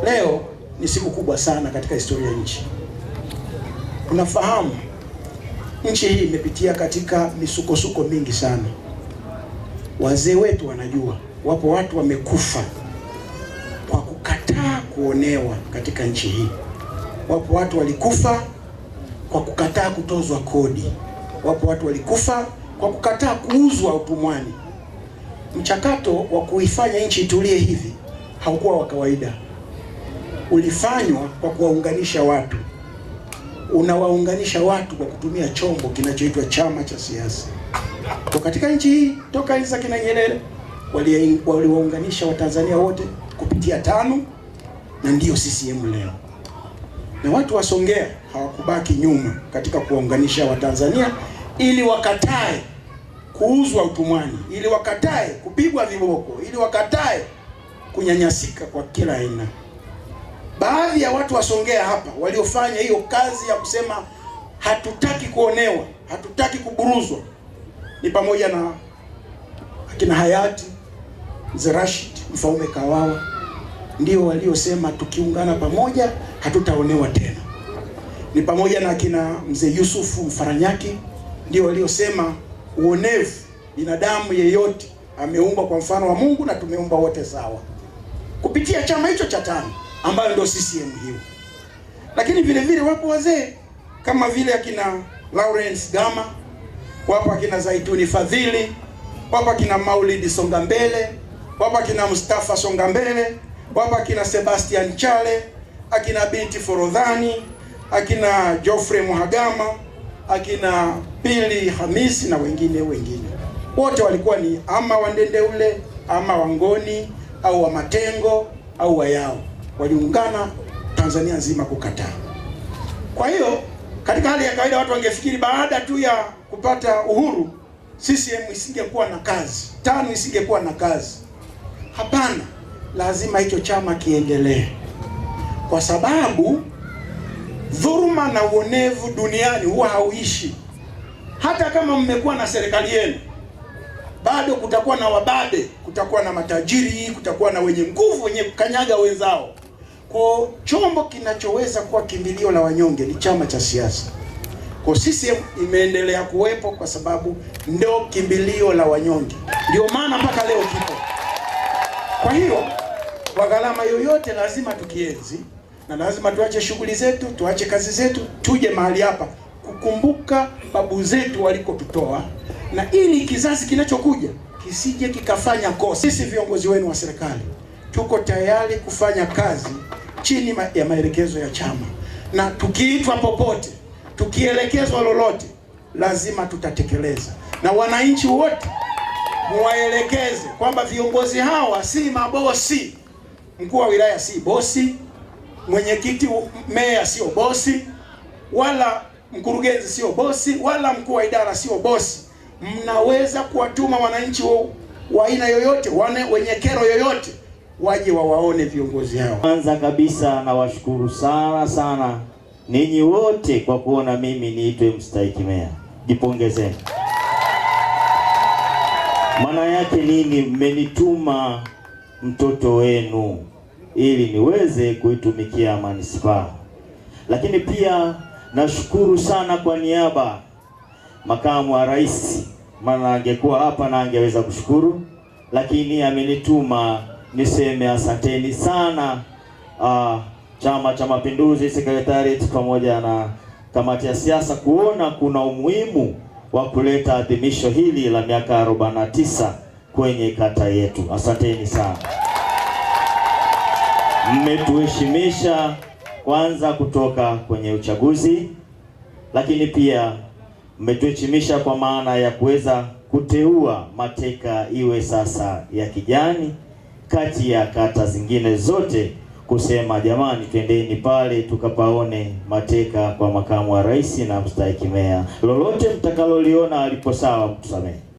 Leo ni siku kubwa sana katika historia ya nchi. Unafahamu nchi hii imepitia katika misukosuko mingi sana. Wazee wetu wanajua, wapo watu wamekufa kwa kukataa kuonewa katika nchi hii. Wapo watu walikufa kwa kukataa kutozwa kodi. Wapo watu walikufa kwa kukataa kuuzwa utumwani. Mchakato wa kuifanya nchi itulie hivi haukuwa wa kawaida. Ulifanywa kwa kuwaunganisha watu. Unawaunganisha watu kwa kutumia chombo kinachoitwa chama cha siasa. Kwa katika nchi hii toka enzi za kina Nyerere waliwaunganisha Watanzania wote kupitia TANU na ndiyo CCM leo. Na watu wa Songea hawakubaki nyuma katika kuwaunganisha Watanzania ili wakatae kuuzwa utumwani, ili wakatae kupigwa viboko, ili wakatae kunyanyasika kwa kila aina. Baadhi ya watu wa Songea hapa waliofanya hiyo kazi ya kusema hatutaki kuonewa, hatutaki kuburuzwa ni pamoja na akina hayati Mzee Rashid Mfaume Kawawa, ndio waliosema tukiungana pamoja hatutaonewa tena. Ni pamoja na akina Mzee Yusufu Mfaranyaki, ndio waliosema uonevu, binadamu yeyote ameumbwa kwa mfano wa Mungu na tumeumbwa wote sawa, kupitia chama hicho cha TANU ambayo ndio CCM hiyo. Lakini vile vile wapo wazee kama vile akina Lawrence Gama, wapo akina Zaituni Fadhili, wapo akina Maulidi Songambele, wapo akina Mustafa Songambele, wapo akina Sebastian Chale, akina Binti Forodhani, akina Geoffrey Muhagama, akina Pili Hamisi na wengine. Wote walikuwa ni ama Wandendeule ama Wangoni au wa Matengo au Wayao. Waliungana Tanzania nzima kukataa. Kwa hiyo katika hali ya kawaida watu wangefikiri baada tu ya kupata uhuru CCM isingekuwa na kazi, TANU isingekuwa na kazi. Hapana, lazima hicho chama kiendelee, kwa sababu dhuluma na uonevu duniani huwa hauishi. Hata kama mmekuwa na serikali yenu, bado kutakuwa na wababe, kutakuwa na matajiri, kutakuwa na wenye nguvu, wenye kukanyaga wenzao. Kwa chombo kinachoweza kuwa kimbilio la wanyonge ni chama cha siasa. Kwa CCM imeendelea kuwepo kwa sababu ndio kimbilio la wanyonge. Ndio maana mpaka leo kipo. Kwa hiyo kwa gharama yoyote lazima tukienzi, na lazima tuache shughuli zetu, tuache kazi zetu, tuje mahali hapa kukumbuka babu zetu walikotutoa, na ili kizazi kinachokuja kisije kikafanya kosa. Sisi viongozi wenu wa serikali tuko tayari kufanya kazi chini ya maelekezo ya chama, na tukiitwa popote, tukielekezwa lolote, lazima tutatekeleza. Na wananchi wote muwaelekeze kwamba viongozi hawa si mabosi. Mkuu wa wilaya si bosi, mwenyekiti meya sio bosi, wala mkurugenzi sio bosi, wala mkuu wa idara sio bosi. Mnaweza kuwatuma wananchi wa aina yoyote, wenye kero yoyote, waje wawaone viongozi hao. Kwanza kabisa nawashukuru sana ninyi wote kwa kuona mimi niitwe mstahiki meya. Jipongezeni. Maana yake nini? Mmenituma mtoto wenu ili niweze kuitumikia manispaa. Lakini pia nashukuru sana kwa niaba makamu wa rais, maana angekuwa hapa na angeweza kushukuru, lakini amenituma niseme asanteni sana Chama cha Mapinduzi, Secretariat pamoja na kamati ya siasa kuona kuna umuhimu wa kuleta adhimisho hili la miaka 49 kwenye kata yetu. Asanteni sana. Mmetuheshimisha kwanza kutoka kwenye uchaguzi, lakini pia mmetuheshimisha kwa maana ya kuweza kuteua Mateka iwe sasa ya kijani kati ya kata zingine zote, kusema jamani, twendeni pale tukapaone Mateka kwa makamu wa rais na mstahiki meya. Lolote mtakaloliona alipo sawa, mtusamehe.